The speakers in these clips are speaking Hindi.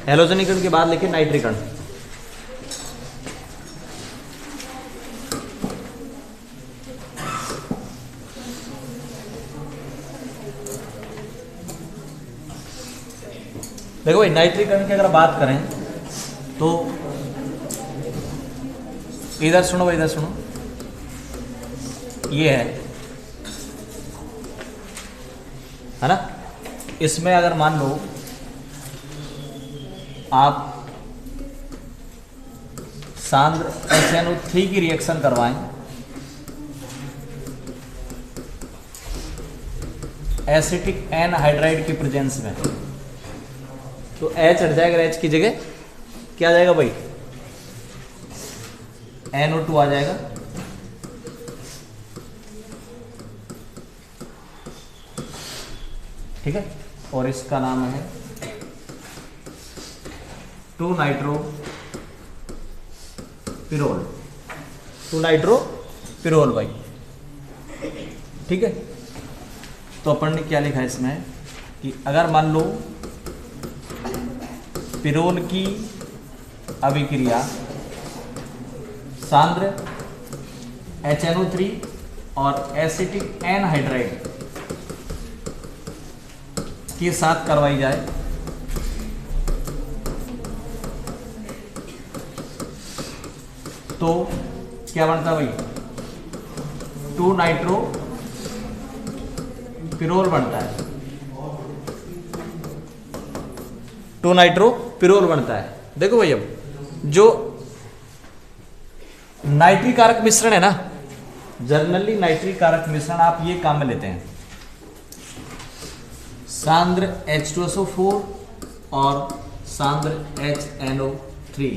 हैलोजनीकरण के बाद लिखे नाइट्रीकरण। देखो भाई नाइट्रीकरण की अगर बात करें तो इधर सुनो भाई, इधर सुनो, ये है ना। इसमें अगर मान लो आप सांद्र HNO3 की रिएक्शन करवाएं एसिटिक एनहाइड्राइड की प्रेजेंस में, तो H हट जाएगा, H की जगह क्या आ जाएगा भाई, NO2 आ जाएगा। ठीक है, और इसका नाम है 2-नाइट्रोपिरोल, 2-नाइट्रोपिरोल भाई। ठीक है, तो अपन ने क्या लिखा है इसमें कि अगर मान लो पिरोल की अभिक्रिया सांद्र HNO3 और एसिटिक एनहाइड्राइड के साथ करवाई जाए तो क्या बनता है भाई, 2-नाइट्रोपिरोल बनता है, 2-नाइट्रोपिरोल बनता है। देखो भाई अब जो नाइट्रिक कारक मिश्रण है ना, जनरली नाइट्रिक कारक मिश्रण आप ये काम में लेते हैं, सांद्र H2SO4 और सांद्र HNO3,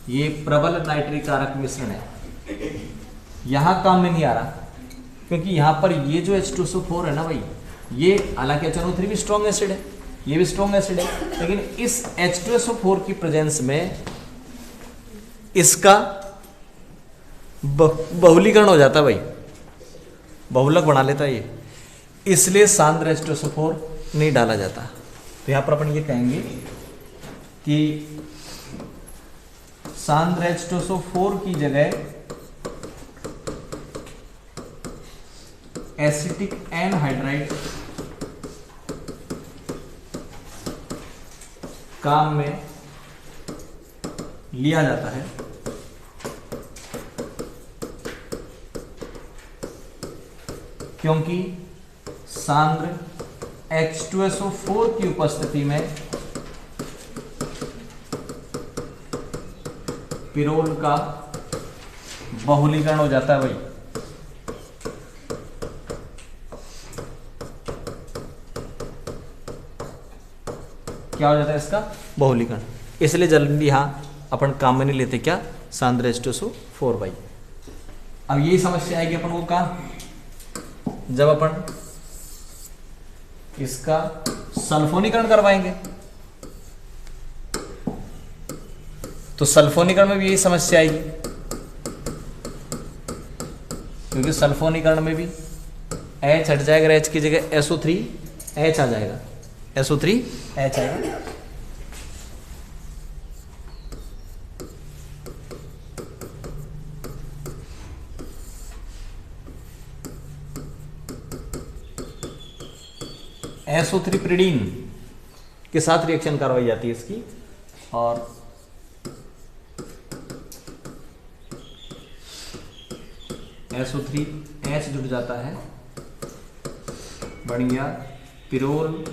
ये प्रबल नाइट्रिक कारक मिश्रण है। यहां काम में नहीं आ रहा क्योंकि यहां पर ये जो H2SO4 है ना भाई, ये हालांकि HNO3 भी स्ट्रॉन्ग एसिड है, ये भी स्ट्रॉन्ग एसिड है, लेकिन इस H2SO4 की प्रेजेंस में इसका बहुलीकरण हो जाता है भाई, बहुलक बना लेता है ये, इसलिए सांद्र H2SO4 नहीं डाला जाता। तो यहां पर अपन ये कहेंगे कि सांद्र H2SO4 की जगह एसिटिक एनहाइड्राइड काम में लिया जाता है, क्योंकि सांद्र H2SO4 की उपस्थिति में पिरोल का बहुलीकरण हो जाता है भाई। क्या हो जाता है इसका, बहुलीकरण, इसलिए जल्दी यहां अपन काम में नहीं लेते क्या, सांद्र H2SO4 भाई। अब यही समस्या आएगी अपन को कहां, जब अपन इसका सल्फोनीकरण करवाएंगे, तो सल्फोनीकरण में भी यही समस्या आएगी, क्योंकि सल्फोनीकरण में भी H हट जाएगा, H की जगह SO3 H आ जाएगा, SO3 H आएगा। SO3 प्रिडीन के साथ रिएक्शन करवाई जाती है इसकी, और SO3H जुड़ जाता है, बन गया पिरोल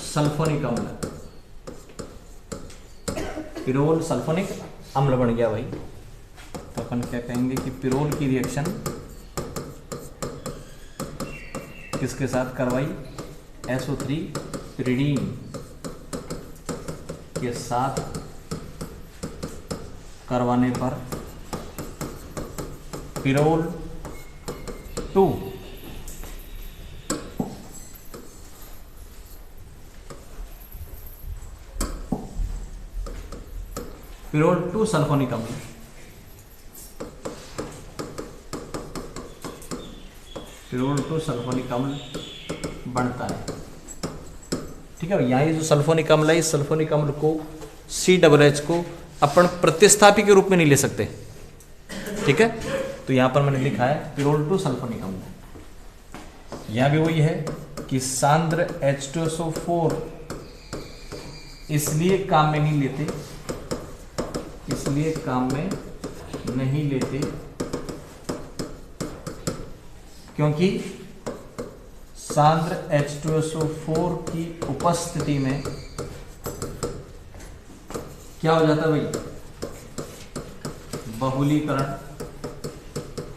सल्फोनिक अम्ल, पिरोल सल्फोनिक अम्ल बन गया भाई। तो अपन क्या कहेंगे कि पिरोल की रिएक्शन किसके साथ करवाई, SO3 पिरिडीन के साथ करवाने पर पिरोल 2 पिरोल 2 सल्फोनिक अम्ल, पिरोल 2 सल्फोनिक अम्ल बनता है। ठीक है। यहाँ ये जो सल्फोनिक अम्ल है, इस सल्फोनिक अम्ल को COOH को अपन प्रतिस्थापी के रूप में नहीं ले सकते, ठीक है। तो यहाँ पर मैंने लिखा है पिरोल टू सल्फोनिक अम्ल। यहाँ भी वही है कि सांद्र H2SO4 इसलिए काम में नहीं लेते, इसलिए काम में नहीं लेते क्योंकि सांद्र H2SO4 की उपस्थिति में क्या हो जाता है भाई, बहुलीकरण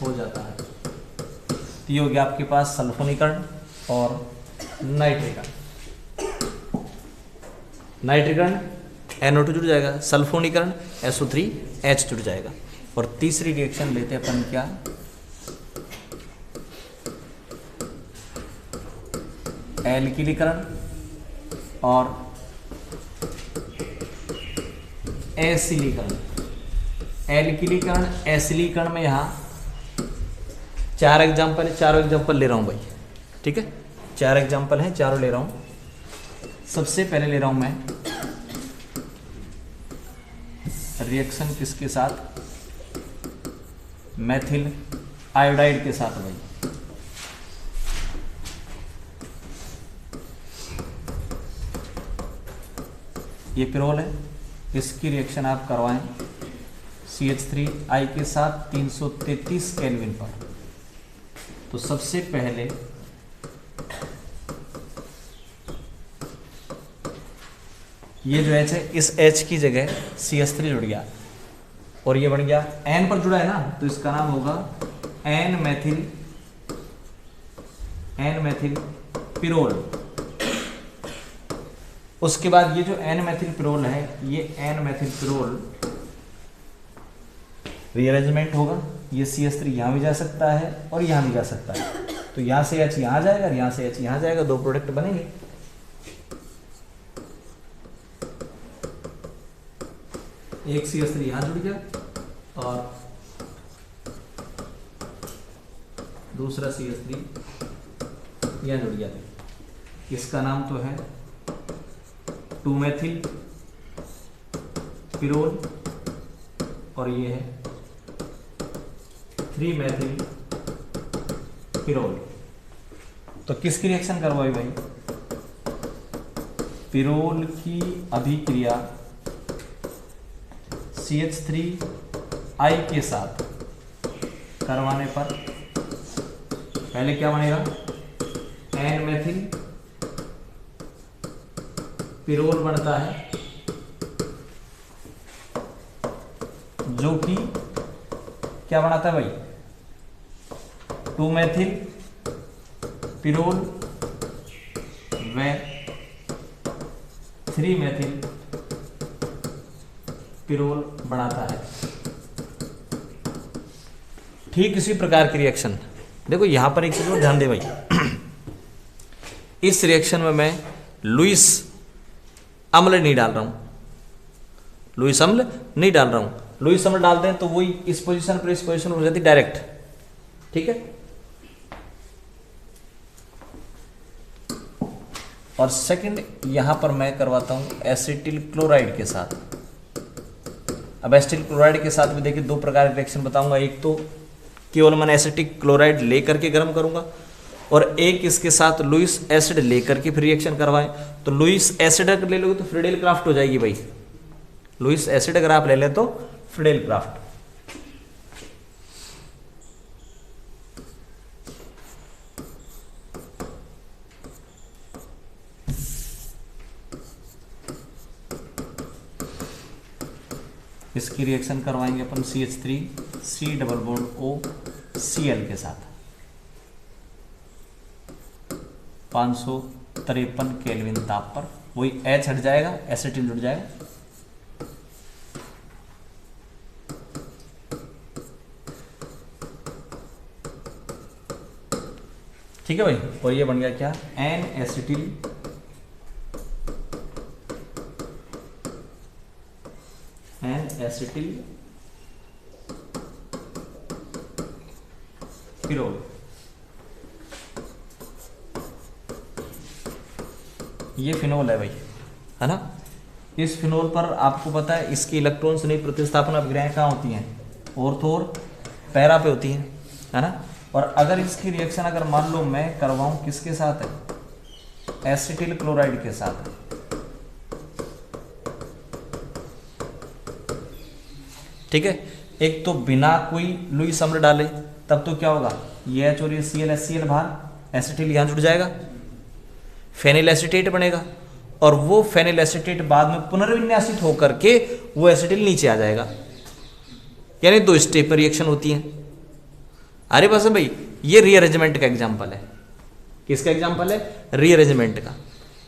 हो जाता है। तो ये हो गया आपके पास सल्फोनीकरण और नाइट्रीकरण। नाइट्रीकरण NO2 जुड़ जाएगा, सल्फोनीकरण SO3H जुड़ जाएगा। और तीसरी रिएक्शन लेते हैं अपन क्या, एल्किलीकरण और एसिलीकरण। एल्किलीकरण एसिलीकरण में यहाँ 4 एग्जाम्पल है, चारों एग्जाम्पल ले रहा हूँ भाई, ठीक है। 4 एग्जाम्पल हैं, चारों ले रहा हूँ। सबसे पहले ले रहा हूँ मैं रिएक्शन किसके साथ, मेथिल आयोडाइड के साथ भाई। ये पिरोल है, इसकी रिएक्शन आप करवाएं CH3I के साथ 333 केल्विन पर। तो सबसे पहले ये जो H है, इस H की जगह CH3 जुड़ गया और ये बन गया N पर जुड़ा है ना, तो इसका नाम होगा N मेथिल पिरोल। उसके बाद ये जो N मेथिल पिरोल है, ये N मेथिल पिरोल रीअरेंजमेंट होगा। ये CH3 यहाँ भी जा सकता है और यहाँ भी जा सकता है। तो यहाँ से H यहाँ जाएगा और यहाँ से H यहाँ जाएगा, 2 प्रोडक्ट बनेंगे। एक CH3 यहाँ जुड़ गया और दूसरा CH3 यहाँ जुड़ गया। इसका नाम तो है 2 मेथिल पिरोल और ये है 3 मेथिल पिरोल। तो किसकी रिएक्शन करवाई भाई, पिरोल की अभिक्रिया CH3I के साथ करवाने पर पहले क्या बनेगा, N मेथिल पिरोल बनता है, जो कि क्या बनाता है भाई, 2 मेथिल पिरोल व 3 मेथिल पिरोल बनाता है। ठीक इसी प्रकार की रिएक्शन, देखो यहां पर एक चीज और ध्यान दे भाई, इस रिएक्शन में मैं लुईस अम्ल नहीं डाल रहा हूं, लुईस अम्ल नहीं डाल रहा हूं। लुईस अम्ल डालते हैं तो वही इस पोजीशन पर इस पोजीशन हो जाती डायरेक्ट, ठीक है। और सेकंड यहां पर मैं करवाता हूं एसिटिल क्लोराइड के साथ। अब एसिटिल क्लोराइड के साथ में देखिए 2 प्रकार के रिएक्शन बताऊंगा। एक तो केवल मैं एसिटिक क्लोराइड लेकर के गर्म करूंगा और एक इसके साथ लुईस एसिड लेकर के फिर रिएक्शन करवाएं। तो लुईस एसिड अगर ले लोगे तो फ्रीडेल क्राफ्ट हो जाएगी भाई। लुईस एसिड अगर आप ले लें तो फ्रीडेल क्राफ्ट। इसकी रिएक्शन करवाएंगे अपन CH3 डबल बॉन्ड OCl के साथ 553 केल्विन ताप पर। वही H हट जाएगा, एसिटिल जुड़ जाएगा। ठीक है भाई। और ये बन गया क्या, N एसिटिल पिरोल। ये फिनोल है भाई, है ना। इस फिनोल पर आपको पता है इसकी इलेक्ट्रॉन संयुक्त प्रतिस्थापन अभिक्रियाएं कहाँ होती हैं, ऑर्थो और पैरा पे होती हैं, है ना। और अगर इसकी रिएक्शन अगर मान लो मैं करवाऊं किसके साथ है, एसिटिल क्लोराइड के साथ, ठीक है। एक तो बिना कोई लुईस अम्ल डाले, तब तो क्या होगा, ये H और ये Cl HCl बाहर, एसिटिल यहां जुड़ जाएगा, फेनिल एसिटेट बनेगा, और वो फेनिल एसिटेट बाद में पुनर्विन्यासित होकर के वो एसिटिल नीचे आ जाएगा, यानी दो स्टेप पर रिएक्शन होती है। अरे बस भाई, ये रीअरेंजमेंट का एग्जांपल है। किसका एग्जांपल है, रीअरेंजमेंट का,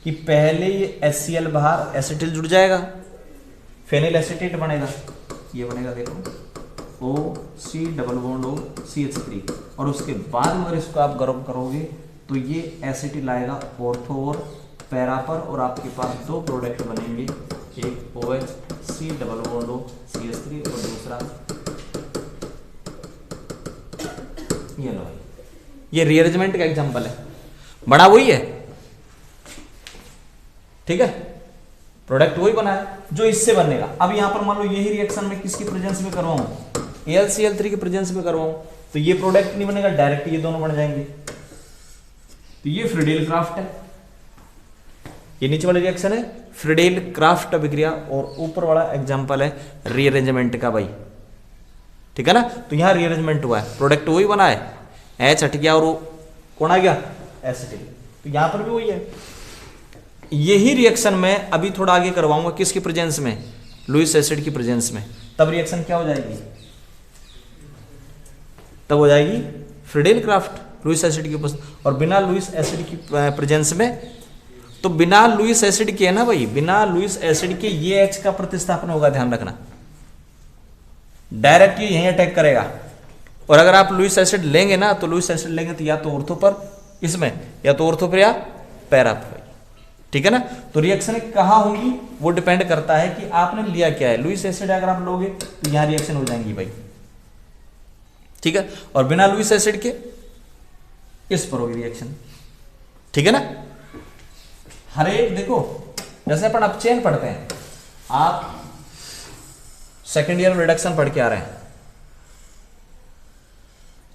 कि पहले ये HCl बाहर, एसिटिल जुड़ जाएगा, फेनिल एसिटेट बनेगा, ये बनेगा देखो OC double bond O CH3, और उसके बाद में अगर इसको आप गर्म करोगे तो ये एसिटिल आएगा ऑर्थो और पैरा पर, और आपके पास दो प्रोडक्ट बनेंगे, एक OH C double bond O CH3 और दूसरा ये लो। ये रीअरेंजमेंट का एग्जांपल है, बड़ा वही है, ठीक है, प्रोडक्ट वही बना है जो इससे बनेगा। अब यहां पर मान लो यही रिएक्शन में किसकी प्रेजेंस में करवाऊं, AlCl3 की प्रेजेंस में करवाऊं, तो ये प्रोडक्ट नहीं बनेगा, डायरेक्ट ये दोनों बन जाएंगे। तो ये फ्रीडेल क्राफ्ट है, ये नीचे वाला रिएक्शन है फ्रीडेल क्राफ्ट अभिक्रिया, और ऊपर वाला एग्जांपल है रीअरेंजमेंट का भाई, ठीक है ना। तो यहां रीअरेंजमेंट हुआ है, प्रोडक्ट वही बना है, H हट गया और वो कौन आ गया, एसिटिल। तो यहां पर भी वही है। यही रिएक्शन मैं अभी थोड़ा आगे करवाऊंगा, किसकी प्रेजेंस में, लुईस एसिड की प्रेजेंस में, तब रिएक्शन क्या हो जाएगी, तब हो जाएगी फ्रीडेल क्राफ्ट लुईस एसिड की उपस्थिति, और बिना लुईस एसिड की प्रेजेंस में, तो बिना लुईस एसिड के है ना भाई, बिना लुईस एसिड के ये H का प्रतिस्थापन होगा, ध्यान रखना, डायरेक्ट ये यहीं अटैक करेगा। और अगर आप लुईस एसिड लेंगे ना, तो लुईस एसिड लेंगे तो या तो ऑर्थो पर इसमें, या तो ऑर्थो पर या पैरा पर, ठीक है ना। तो रिएक्शन कहां होंगी वो डिपेंड करता है कि आपने लिया क्या है। लुईस एसिड अगर आप लोगे तो यहां रिएक्शन हो जाएंगी भाई, ठीक है, और बिना लुईस एसिड के इस पर होगी रिएक्शन, ठीक है ना। हर एक देखो, जैसे अपन अपचयन पढ़ते हैं, आप सेकेंड ईयर में रिडक्शन पढ़ के आ रहे हैं,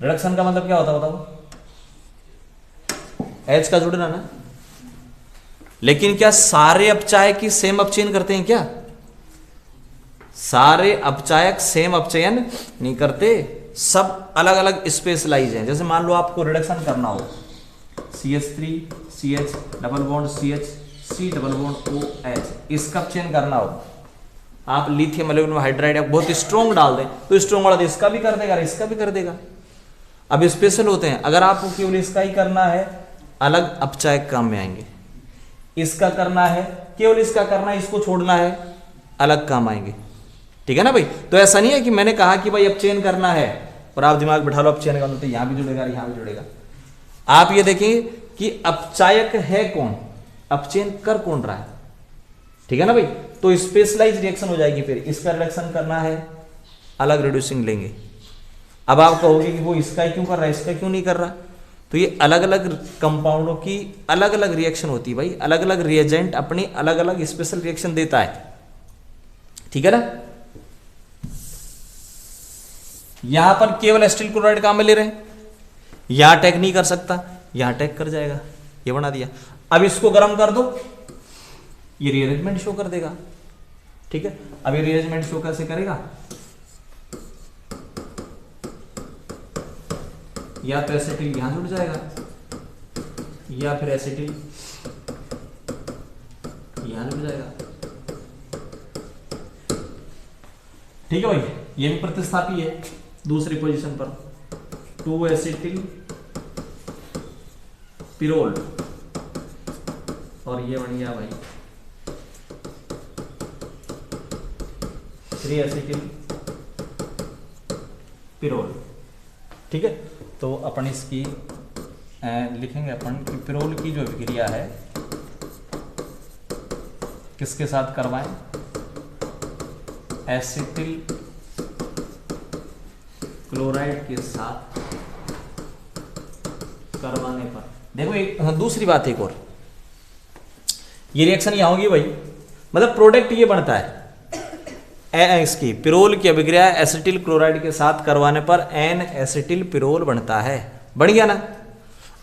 रिडक्शन का मतलब क्या होता है बताओ, H का जुड़ना ना। लेकिन क्या सारे अपचायक की सेम अपचयन करते हैं क्या, सारे अपचायक सेम अपचयन नहीं करते, सब अलग अलग स्पेशलाइज हैं। जैसे मान लो आपको रिडक्शन करना हो, CH3 CH double bond CH C double bond OH, इसका अपचयन करना हो, आप लिथियम एल्यूमिनियम हाइड्राइड बहुत स्ट्रॉन्ग डाल दें तो स्ट्रॉन्ग वाला इसका भी कर देगा, इसका भी कर देगा। अब स्पेशल होते हैं, अगर आपको केवल इसका ही करना है, अलग अपचायक काम में आएंगे, इसका करना है, केवल इसका करना है, इसको छोड़ना है, अलग काम आएंगे, ठीक है ना भाई। तो ऐसा नहीं है कि मैंने कहा कि भाई अपचयन करना है और आप दिमाग बिठा लो अपचयन करना, तो यहां भी जुड़ेगा यहां भी जुड़ेगा। आप ये देखेंगे कि अपचायक है कौन, अपचयन कर कौन रहा है, ठीक है ना भाई। तो स्पेशलाइज रिएक्शन हो जाएगी, फिर इसका रिडक्शन करना है, अलग रिड्यूसिंग लेंगे। अब आप कहोगे कि वो इसका ही क्यों कर रहा है, इसका क्यों नहीं कर रहा, तो ये अलग अलग कंपाउंडों की अलग अलग रिएक्शन होती है भाई, अलग अलग रिएजेंट अपनी अलग अलग स्पेशल रिएक्शन देता है, ठीक है ना। यहां पर केवल एसिटिल क्लोराइड काम में ले रहे हैं, यहां अटैक नहीं कर सकता, यहां अटैक कर जाएगा, ये बना दिया। अब इसको गर्म कर दो, ये रीअरेंजमेंट शो कर देगा, ठीक है। अब ये रीअरेंजमेंट शो कैसे करेगा, या तो एसिटिल यहां जुड़ जाएगा, या फिर एसिटिल यहां जुड़ जाएगा, ठीक है भाई। ये भी प्रतिस्थापी है दूसरी पोजीशन पर, 2 एसिटिल पिरोल, और ये बन गया भाई 3 एसिटिल पिरोल, ठीक है। तो अपन इसकी लिखेंगे अपन कि पिरोल की जो अभिक्रिया है किसके साथ करवाएं, एसिटिल क्लोराइड के साथ करवाने पर। देखो एक दूसरी बात एक और, ये रिएक्शन यहाँ होगी भाई, मतलब प्रोडक्ट ये बनता है इसकी पिरोल की अभिक्रिया एसिटिल क्लोराइड के साथ करवाने पर एन एसिटिल पिरोल बनता है। बन गया ना।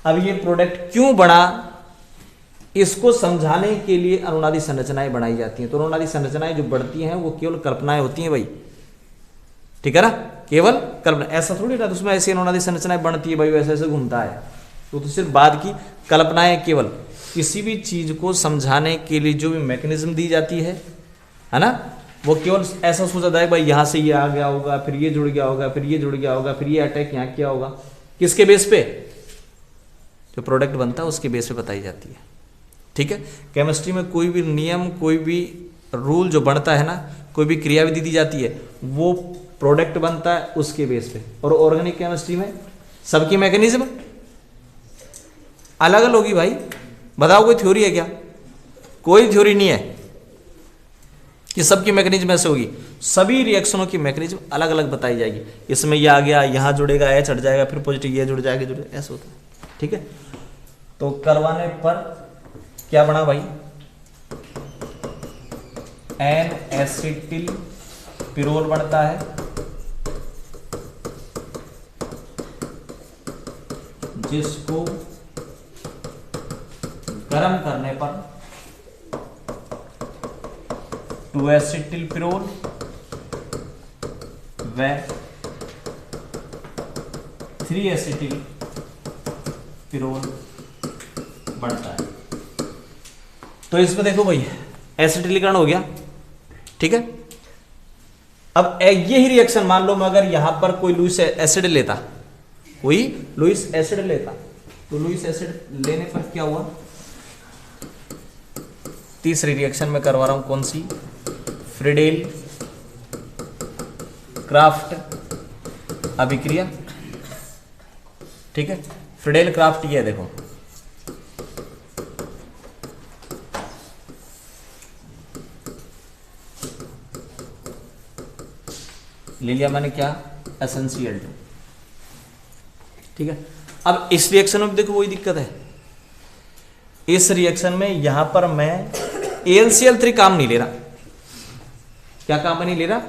अब ये प्रोडक्ट क्यों बना, इसको समझाने के लिए अनुनादी संरचनाएं बनाई जाती हैं। तो अनुनादी संरचनाएं जो बढ़ती हैं वो केवल कल्पनाएं होती हैं भाई, ठीक है ना, केवल कल्पना। ऐसा थोड़ी ना, तो उसमें ऐसी अनुनादी संरचनाएं बनती है भाई, वैसे ऐसे घूमता है, तो सिर्फ बाद की कल्पनाएं। केवल किसी भी चीज को समझाने के लिए जो भी मैकेनिज्म दी जाती है ना, वो केवल ऐसा सोचा जाए भाई यहाँ से ये आ गया होगा, फिर ये जुड़ गया होगा, फिर ये जुड़ गया होगा, फिर ये अटैक यहाँ किया होगा। किसके बेस पे? जो प्रोडक्ट बनता है उसके बेस पे बताई जाती है, ठीक है। केमिस्ट्री में कोई भी नियम, कोई भी रूल जो बनता है ना, कोई भी क्रियाविधि दी जाती है, वो प्रोडक्ट बनता है उसके बेस पे। और ऑर्गेनिक केमिस्ट्री में सबकी मैकेनिज्म अलग अलग होगी भाई। बताओ कोई थ्योरी है क्या? कोई थ्योरी नहीं है कि सबकी मैकेनिज्म ऐसे होगी। सभी रिएक्शनों की मैकेनिज्म अलग अलग बताई जाएगी। इसमें ये आ गया, यहाँ जुड़ेगा, एच हट जाएगा, फिर पॉजिटिव ये जुड़ जाएगा, जुड़ेगा, ऐसा होता है, ठीक है। तो करवाने पर क्या बना भाई? एन एसिटिल पिरोल बनता है, जिसको गर्म करने पर 2 एसिटिल पिरोल व 3 एसिटिल पिरोल बनता है। तो इसमें देखो भाई एसिटिलीकरण हो गया, ठीक है। अब यही रिएक्शन मान लो मगर यहां पर कोई लुईस एसिड लेता, कोई लुईस एसिड लेता, तो लुईस एसिड लेने पर क्या हुआ? तीसरी रिएक्शन में करवा रहा हूं, कौन सी? फ्रीडेल क्राफ्ट अभिक्रिया, ठीक है। फ्रीडेल क्राफ्ट ये देखो, ले लिया मैंने क्या? SnCl2, ठीक है। अब इस रिएक्शन में देखो वही दिक्कत है। इस रिएक्शन में यहां पर मैं AlCl3 काम नहीं ले रहा। क्या काम में नहीं ले रहा?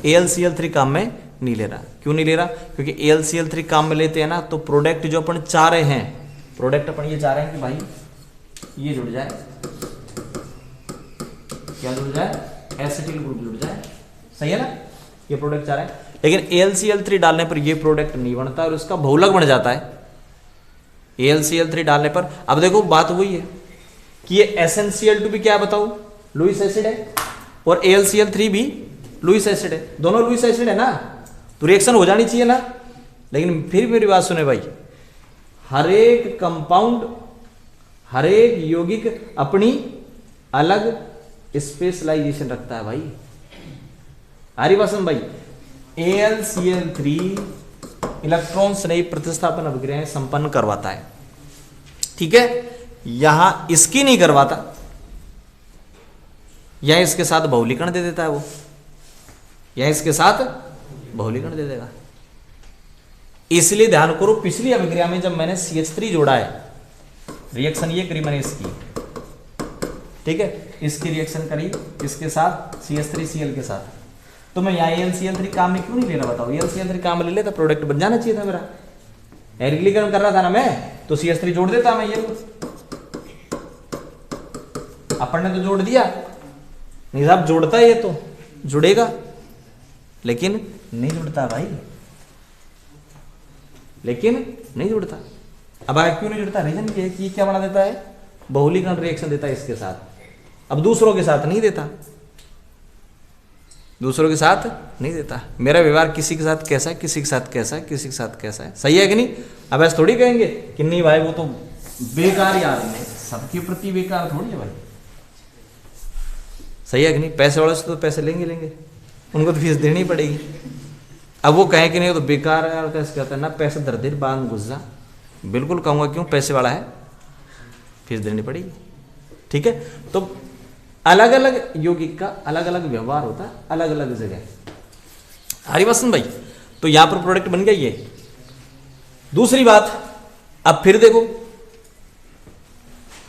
AlCl3 काम में नहीं ले रहा। क्यों नहीं ले रहा? क्योंकि AlCl3 काम में लेते हैं ना, तो प्रोडक्ट जो अपन चाह रहे हैं, प्रोडक्ट अपन ये चाह रहे हैं कि भाई ये जुड़ जाए, क्या जुड़ जाए? एसिटिल ग्रुप जुड़ जाए, सही है ना। ये प्रोडक्ट चाह रहे हैं, लेकिन AlCl3 डालने पर ये प्रोडक्ट नहीं बनता और उसका बहुलक बन जाता है AlCl3 डालने पर। अब देखो बात वही है कि ये SnCl2 भी क्या बताओ? लुईस एसिड है, और AlCl3 भी लुईस एसिड है, दोनों लुईस एसिड है ना, तो रिएक्शन हो जानी चाहिए ना। लेकिन फिर मेरी बात सुने भाई, हर एक कंपाउंड, हर एक यौगिक अपनी अलग स्पेशलाइजेशन रखता है भाई। हरिवासन भाई, AlCl3 इलेक्ट्रॉन स्नेही प्रतिस्थापन अभिक्रियाएं संपन्न करवाता है, ठीक है। यहां इसकी नहीं करवाता, या इसके साथ बहुलीकरण दे देता है वो, या इसके साथ बहुलीकरण दे देगा। इसलिए ध्यान करो, पिछली अभिक्रिया में जब मैंने CH3 जोड़ा है, रिएक्शन ये करी मैंने इसकी, ठीक है, इसकी रिएक्शन करी इसके साथ CH3Cl के साथ, तो मैं यहाँ AlCl3 काम में क्यों नहीं ले रहा बताओ? AlCl3 काम में ले लेता, प्रोडक्ट बन जाना चाहिए था मेरा। एरिगलीकरण कर रहा था ना मैं, तो CH3 जोड़ देता मैं। ये अपन ने तो जोड़ दिया, नहीं साहब जोड़ता है, ये तो जुड़ेगा, लेकिन नहीं जुड़ता भाई, लेकिन नहीं जुड़ता। अब आगे क्यों नहीं जुड़ता? रीजन ये है कि क्या बना देता है? बहुलीकरण रिएक्शन देता है इसके साथ, अब दूसरों के साथ नहीं देता, दूसरों के साथ नहीं देता। मेरा व्यवहार किसी के साथ कैसा है, किसी के साथ कैसा है, किसी के साथ कैसा है, सही है कि नहीं? अब ऐसे थोड़ी कहेंगे कि नहीं भाई वो तो बेकार यार है, सबके प्रति बेकार थोड़ी है भाई, सही है कि नहीं? पैसे वाले से तो पैसे लेंगे, उनको तो फीस देनी पड़ेगी। अब वो कहें कि नहीं वो तो बेकार है, और कैसे कहता है ना, पैसे दर देर बांध घुस जा, बिल्कुल कहूँगा, क्यों? पैसे वाला है, फीस देनी पड़ेगी, ठीक है। तो अलग अलग यौगिक का अलग अलग व्यवहार होता है, अलग अलग जगह। हरिवसन भाई, तो यहां पर प्रोडक्ट बन गया ये। दूसरी बात, अब फिर देखो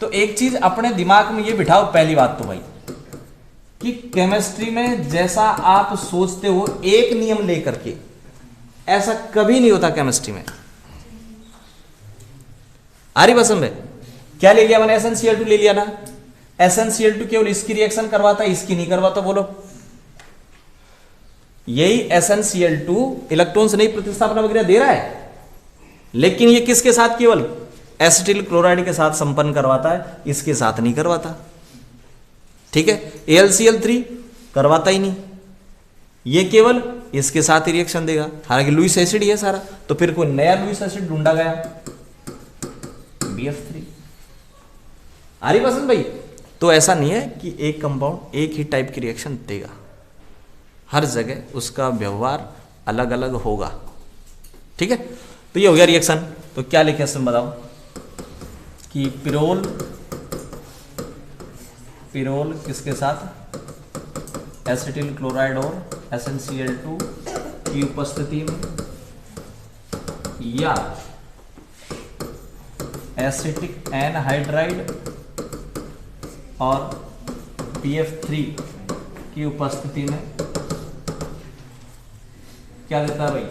तो एक चीज अपने दिमाग में ये बिठाओ, पहली बात तो भाई कि केमिस्ट्री में जैसा आप सोचते हो एक नियम लेकर के, ऐसा कभी नहीं होता केमिस्ट्री में। आ रही पसंद है? क्या ले लिया मैंने? SnCl2 ले लिया ना। SnCl2 केवल इसकी रिएक्शन करवाता है, इसकी नहीं करवाता। बोलो, यही SnCl2 इलेक्ट्रॉन से नहीं प्रतिस्थापना वगैरह दे रहा है, लेकिन ये किसके साथ? केवल एसिटिल क्लोराइड के साथ संपन्न करवाता है, इसके साथ नहीं करवाता। ठीक है, AlCl3 करवाता ही नहीं, ये केवल इसके साथ ही रिएक्शन देगा। हालांकि लुईस एसिड ही है सारा, तो फिर कोई नया लुईस एसिड ढूंढा गया, BF3। आ रही पसंद भाई? तो ऐसा नहीं है कि एक कंपाउंड एक ही टाइप की रिएक्शन देगा, हर जगह उसका व्यवहार अलग अलग होगा। ठीक है, तो ये हो गया रिएक्शन। तो क्या लिखे इसमें बताओ कि पिरोल किसके साथ? एसिटिल क्लोराइड और SnCl2 की उपस्थिति में, या एसिटिक एनहाइड्राइड और BF3 की उपस्थिति में क्या देता है भाई?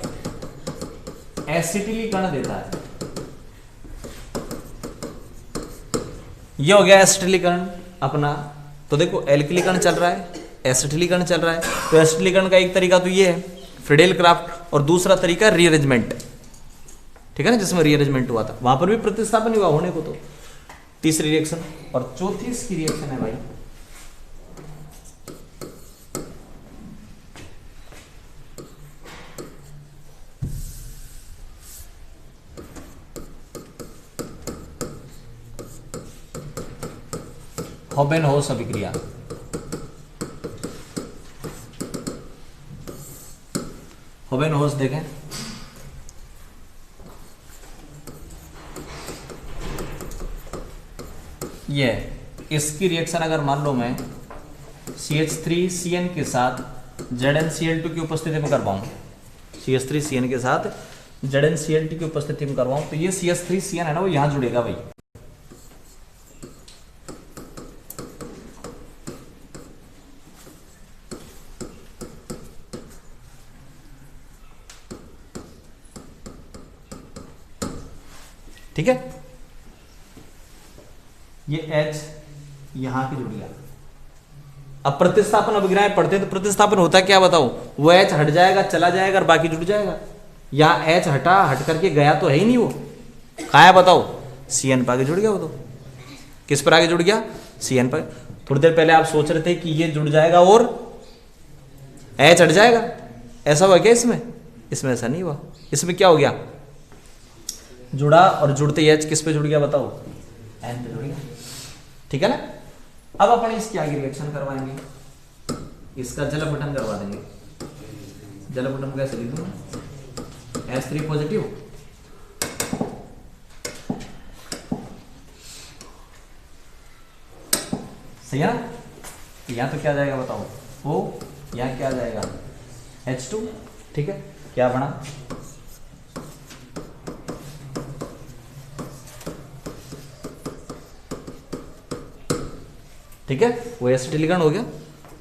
एसिटिलीकरण देता है। ये हो गया एसिटिलीकरण अपना। तो देखो, एल्किलीकरण चल रहा है, एसिटिलीकरण चल रहा है। तो एसिटिलीकरण का एक तरीका तो ये है फ्रीडेल क्राफ्ट, और दूसरा तरीका रीअरेंजमेंट। ठीक है ना, जिसमें रीअरेंजमेंट हुआ था वहां पर भी प्रतिस्थापन हुआ होने को। तो तीसरी रिएक्शन, और चौथी इसकी रिएक्शन है भाई हॉबेनहोस अभिक्रिया। हॉबेनहोस देखें, ये इसकी रिएक्शन अगर मान लो मैं CH3Cn के साथ ZnCl2 की उपस्थिति में करवाऊं, CH3Cn के साथ ZnCl2 की उपस्थिति में करवाऊं, तो ये CH3Cn है ना, वो यहां जुड़ेगा भाई। ठीक है, ये H यहां की जुड़ गया। अब प्रतिस्थापन अभिक्रियाएं पढ़ते हैं तो प्रतिस्थापन होता क्या बताओ? वो H हट जाएगा, चला जाएगा और बाकी जुड़ जाएगा। या H हट करके गया तो है ही नहीं, वो कहाँ है बताओ? Cn पर आगे जुड़ गया। वो तो किस पर आगे जुड़ गया? Cn पर। थोड़ी देर पहले आप सोच रहे थे कि ये जुड़ जाएगा और H हट जाएगा, ऐसा हुआ क्या इसमें? इसमें ऐसा नहीं हुआ। इसमें क्या हो गया? जुड़ा, और जुड़ते ही H किस पे जुड़ गया बताओ? N पे जुड़ गया। ठीक है ना। अब अपन इसकी आगे रिएक्शन करवाएंगे, इसका जलपठन करवा देंगे। जलपठन कैसे लिख दूंगा? H3 पॉजिटिव, सही है ना। यहां तो क्या जाएगा बताओ? O, यहां क्या जाएगा? H2। ठीक है, क्या बना? ठीक है, वो एसिटिलीकरण हो गया।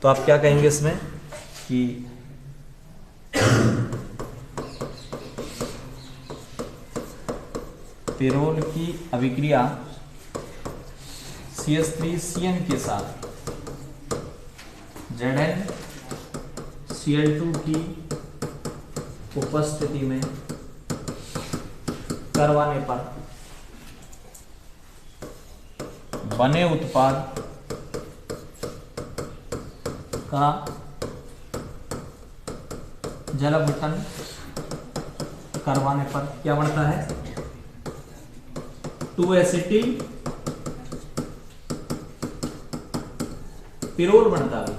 तो आप क्या कहेंगे इसमें कि पिरोल की अभिक्रिया CH3Cn के साथ ZnCl2 की उपस्थिति में करवाने पर बने उत्पाद का जलपठन करवाने पर क्या बनता है? 2-एसिटिल पिरोल बनता है।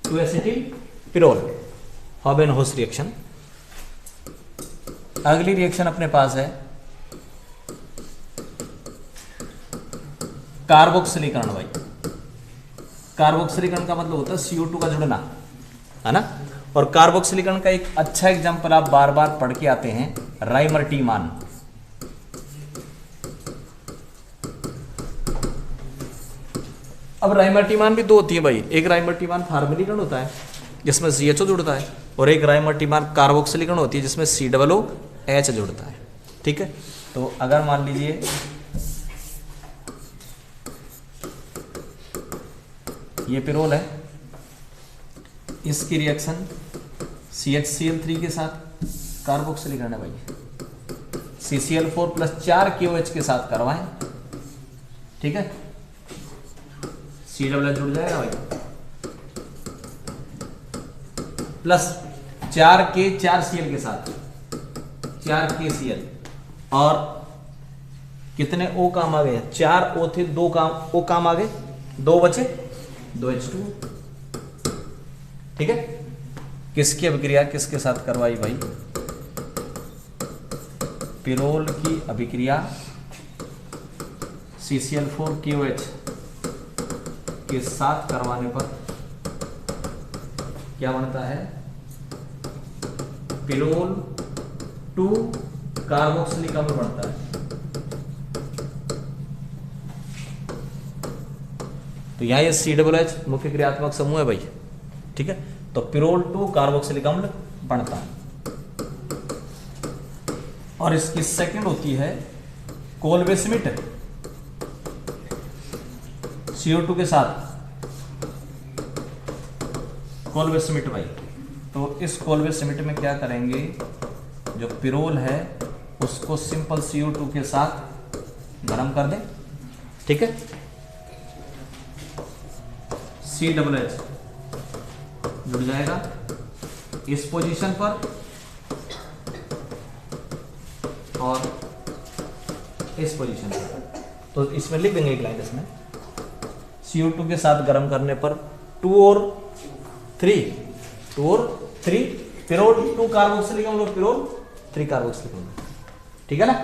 2-एसिटिल पिरोल, हॉबेनहोस रिएक्शन। अगली रिएक्शन अपने पास है कार्बोक्सिलीकरण भाई। कार्बोक्सिलीकरण का मतलब होता है CO2 का जुड़ना, है ना। और कार्बोक्सिलीकरण का एक अच्छा एग्जांपल आप बार बार पढ़ के आते हैं, राइमर टी मान। अब राइमर्टिमान भी दो होती है भाई, एक राइमर्टिमान फार्मिलीकरण होता है जिसमें CHO जुड़ता है, और एक राइमर्टिमान कार्बोक्सिलीकरण होती है जिसमें COOH जुड़ता है। ठीक है, तो अगर मान लीजिए ये पिरोल है, इसकी रिएक्शन CHCl3 के साथ कार्बोक्सिलीकरण है भाई, CCl4 + 4 KOH के साथ करवाएं। ठीक है, COOH जुड़ जाएगा भाई, प्लस 4K4Cl के साथ 4KCl, और कितने O काम आ गए, 4 O थे, 2 काम O काम आ गए, 2 बचे, 2H2। ठीक है, किसकी अभिक्रिया किसके साथ करवाई भाई, पिरोल की अभिक्रिया CCl4 KOH के साथ करवाने पर क्या बनता है, पिरोल 2 कार्बोक्सिलिक अम्ल बनता है। तो यहां ये COOH मुख्य क्रियात्मक समूह है भाई। ठीक है, तो पिरोल 2 कार्बोक्सिलिक अम्ल बनता है। और इसकी सेकंड होती है कोलबेसमिट, CO2 के साथ कोलबेसमिट भाई। तो इस कोलबेसमिट में क्या करेंगे, जो पिरोल है उसको सिंपल CO2 के साथ गर्म कर दें। ठीक है, COOH जुड़ जाएगा इस पोजीशन पर और इस पोजीशन पर। तो इसमें लिख देंगे एक लाइन, इसमें CO2 के साथ गर्म करने पर 2 और 3 पिरोल 2 कार्बोक्सिलिक अम्ल और पिरोल 3 कार्बोक्सिलिक अम्ल। ठीक है ना।